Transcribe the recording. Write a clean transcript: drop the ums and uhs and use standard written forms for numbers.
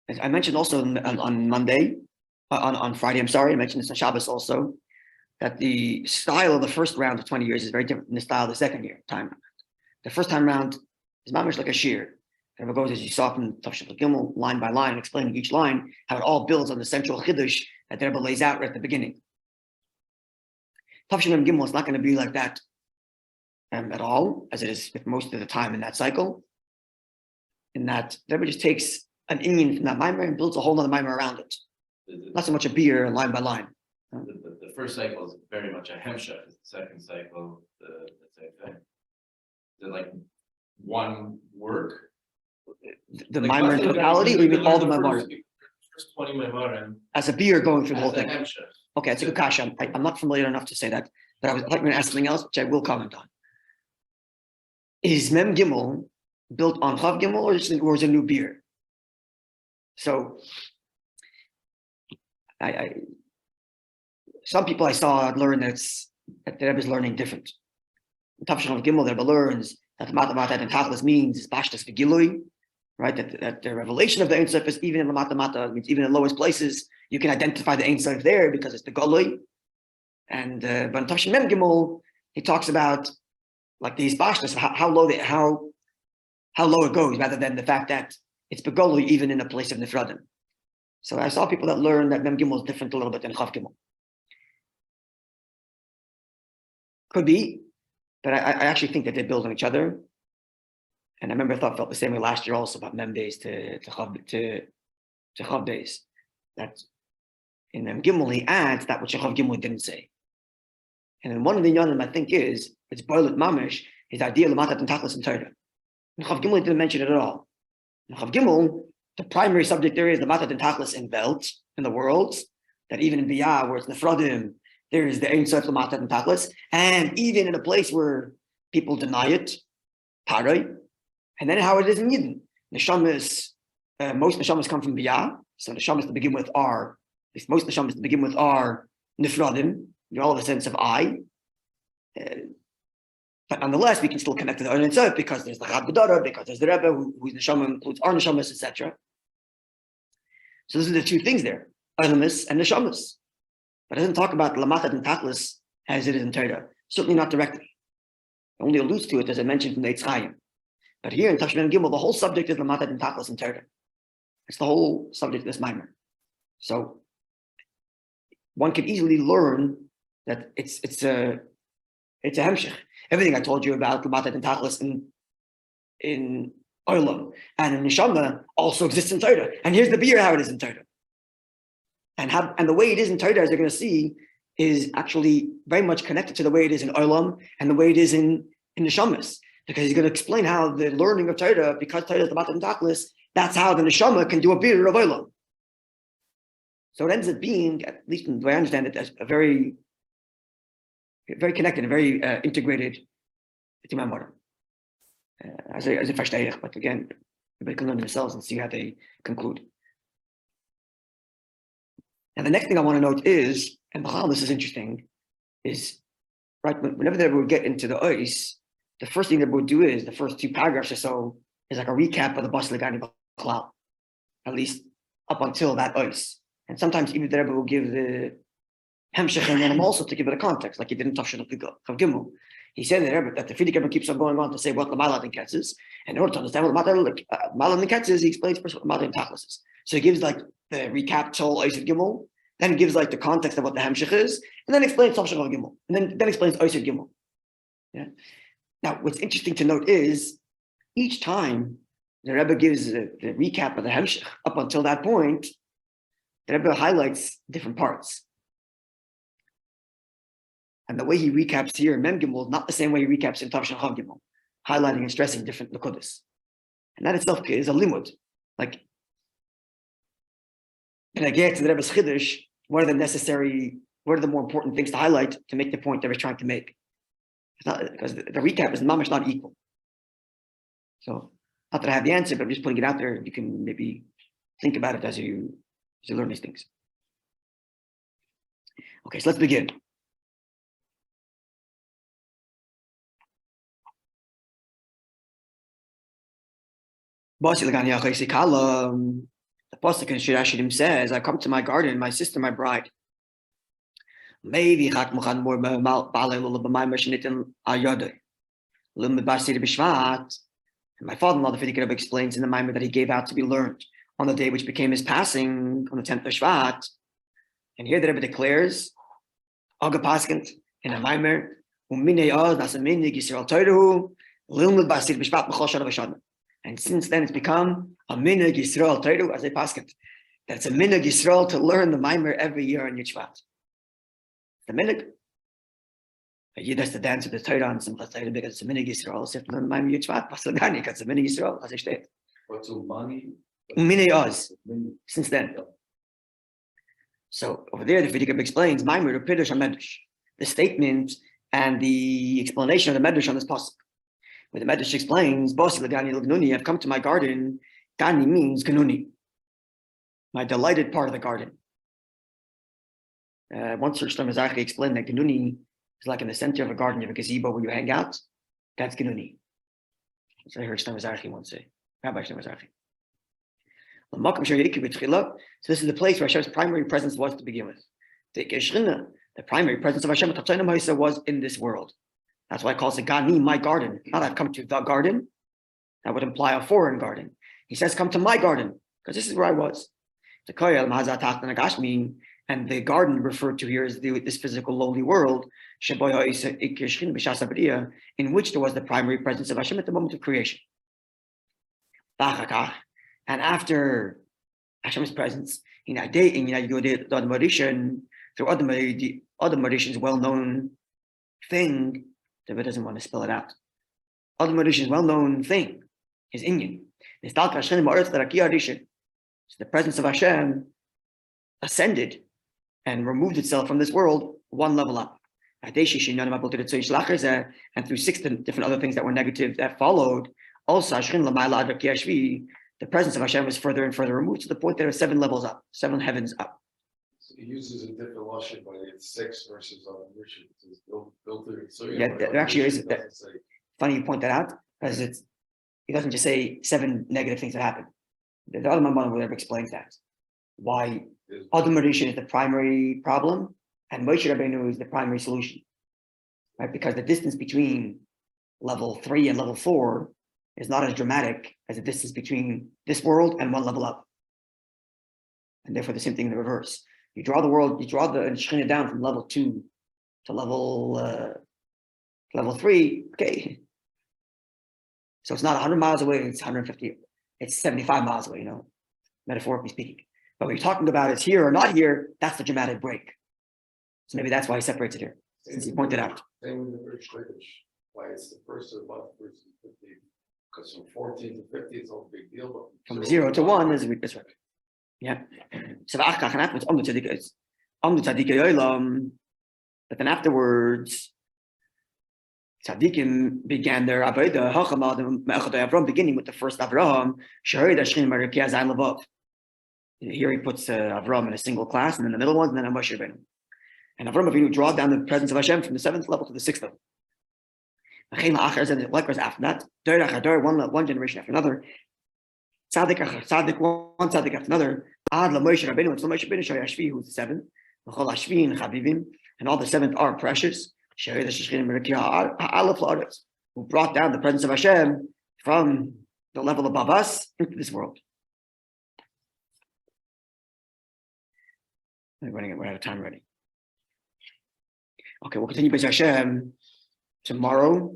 As I mentioned also on Monday, on Friday, I'm sorry, I mentioned this on Shabbos also, that the style of the first round of 20 years is very different than the style of the second time round. The first time round is not much like a shear. And it goes, as you saw from ותשמ Gimel, line by line, explaining each line, how it all builds on the central chiddush that the Rabbi lays out right at the beginning. ותשמ Gimel is not going to be like that at all, as it is with most of the time in that cycle. In that, the Rabbi just takes an inyan from that maamer and builds a whole other maamer around it. Not so much a beer line by line. The first cycle is very much a hemshech. The second cycle, the same thing. Is it like one work? The maamer in totality, or even all the maamer? First 20 maarim. As a beer going through the whole thing. Hemshech. Okay, it's a good kasha. I'm not familiar enough to say that, but I was going to ask something else, which I will comment on. Is Mem Gimel built on Chav Gimel, or is it a new beer? So, some people I saw learn that the Rebbe is learning different. ותשמ Gimel, the Rebbe learns that the Mata and Tachlis means is Bashtas V'Gilui, right? That the revelation of the Ein Sof is even in the Mata, means even in the lowest places, you can identify the Ein Sof there because it's the Golui. And but in ותשמ Mem Gimel, he talks about like these Bashtas, how low it goes, rather than the fact that it's Begolui even in a place of Nifradim. So I saw people that learn that Mem Gimel is different a little bit than Chav Gimel. Could be, but I actually think that they build on each other. And I remember I felt the same way last year also about Mem Beis to Chav Beis. That in Mem Gimel he adds that which Chav Gimel didn't say. And then one of the yonim I think is it's boilet mamish, his idea of Matat and Tachlis and Torah. And Chav Gimel didn't mention it at all. In Chav Gimel, the primary subject there is the Matat and Tachlis in Welt, in the worlds, that even in Biyah, where it's Nefradim, there is the Ein Sof Matat and Tachlis, and even in a place where people deny it, Paray, and then how it is in Yidden. Neshamas, most Neshamas come from Biyah, so Neshamas to begin with are, at least most Neshamas to begin with are Nefradim, you all have a sense of I. But nonetheless, we can still connect to the Ein Sof because there's the Chad B'Dara, because there's the Rebbe, whose Neshama includes our Neshamas, etc. So those are the two things there, Eilamis and Neshamas. But it doesn't talk about Lamatat and Tachlis as it is in Torah. Certainly not directly. It only alludes to it as I mentioned from the Eitz Chaim. But here in ותשמ Gimel, the whole subject is Lamatat and Tachlis in Torah. It's the whole subject of this maamer. So one could easily learn that it's a hemshech. Everything I told you about Lamatat and Tachlis in Olam and in Neshama also exists in Torah. And here's the beer how it is in Torah. And the way it is in Torah, as you're going to see, is actually very much connected to the way it is in Olam and the way it is in Neshamas. Because he's going to explain how the learning of Torah, because Torah is the Matat and Tachlis, that's how the Neshama can do a beer of Olam. So it ends up being, at least the way I understand it, as a very, very connected, and very integrated Timam as a verstehe, but again, everybody can learn themselves and see how they conclude. And the next thing I want to note is, and this is interesting, is right whenever they would get into the ice, the first thing they would do is the first two paragraphs or so is like a recap of the BASI legani, at least up until that ice. And sometimes even the Rebbe will give the hemshech and then also to give it a context, like he did in ותשמ Gimel. He said that the Frierdiker Rebbe keeps on going on to say what Lamalat and Ketz is, and in order to understand what Lamalat and Ketz is, he explains first what Lamalat and Tachlis is. So he gives like the recap till Oised Gimel, then he gives like the context of what the hemshech is, and then explains ותשמ Gimel, and then explains Oised Gimel. Yeah. Now, what's interesting to note is each time the Rebbe gives the recap of the hemshech up until that point, the Rebbe highlights different parts. And the way he recaps here in Mem Gimel is not the same way he recaps in ותשמ Gimel, highlighting and stressing different nekudas. And that itself is a limud. Like, when I get to the Rebbe's chiddush, what are the more important things to highlight to make the point that we're trying to make? It's not, because the recap is mamash not equal. So, not that I have the answer, but I'm just putting it out there. You can maybe think about it as you learn these things. Okay, so let's begin. The The pasuk in Shir Hashirim says, "I come to my garden, my sister, my bride." Maybe and my father-in-law, the Rabbi, explains in the Maamre that he gave out to be learned on the day which became his passing, on the 10th of Shvat. And here the Rabbi declares, Aga Paskent in the Maamre, and since then it's become a minig Yisrael Torah as a Paskent. That it's a minig Yisrael to learn the Maamre every year in Yud the minig. A Yid has to dance with the Torah on some Torah because it's a minig Yisrael. So if learn Maamre Yud Shvat, Pasal GANI, because it's a minig Yisrael, as I state. What's money? Minei Oz. Since then. So over there, the Rabbi explains Maamre Pidush HaMedrash, the statement and the explanation of the Medrash on this pasuk. Where the Medrash explains, "BASI legani legani, I've come to my garden." Gani means ganuni, my delighted part of the garden. Once Shlomo Zarchi explained that ganuni is like in the center of a garden, you have a gazebo where you hang out. That's ganuni. So I heard Shlomo Zarchi once say, Rabbi Shlomo Zarchi. So this is the place where Hashem's primary presence was to begin with. The primary presence of Hashem was in this world. That's why it calls it GANI, my garden. Not I've come to the garden. That would imply a foreign garden. He says, come to my garden, because this is where I was. The Koyal and the garden referred to here is this physical lowly world, in which there was the primary presence of Hashem at the moment of creation. And after Hashem's presence, through Adam Marishan's well-known thing, the Rebbe doesn't want to spell it out. Adam Marishan's well-known thing, his inyan. So the presence of Hashem ascended and removed itself from this world one level up. And through 6 different other things that were negative that followed, also the presence of Hashem was further and further removed to the point that it was 7 levels up, 7 heavens up. So he uses a different lashon, but it's 6 versus Rishon. Yeah, there actually is. Funny you point that out, because he doesn't just say 7 negative things that happened. The other Maamre explains that. Why Adam Rishon is the primary problem and Moshe Rabbeinu is the primary solution. Right? Because the distance between level 3 and level 4 is not as dramatic as the distance between this world and one level up. And therefore the same thing in the reverse. You draw the Shekhinah down from level 2 to level 3, okay. So it's not 100 miles away, it's 150, it's 75 miles away, metaphorically speaking. But when you're talking about it's here or not here, that's the dramatic break. So maybe that's why he separates it here, since he pointed out. Same with the British language, why it's the first of the month versus 50. Because from 14 to 50 it's no big deal, but from 0 to 1 is right. Yeah. So but then afterwards, Tzadikim began their avodah, beginning with the first Avraham. Here he puts Avraham in a single class, and then the middle ones, and then a Moshe Rabbeinu. And Avraham Avinu draw down the presence of Hashem from the 7th level to the 6th level. Likewise after that, one generation after another, tzaddik, one tzaddik after another, Ad Moshe Rabbeinu, until Moshe Rabbeinu Shayashvi, who's the 7th, and all the 7th are precious, who brought down the presence of Hashem from the level above us into this world. We're out of time already. Okay, we'll continue with Hashem tomorrow.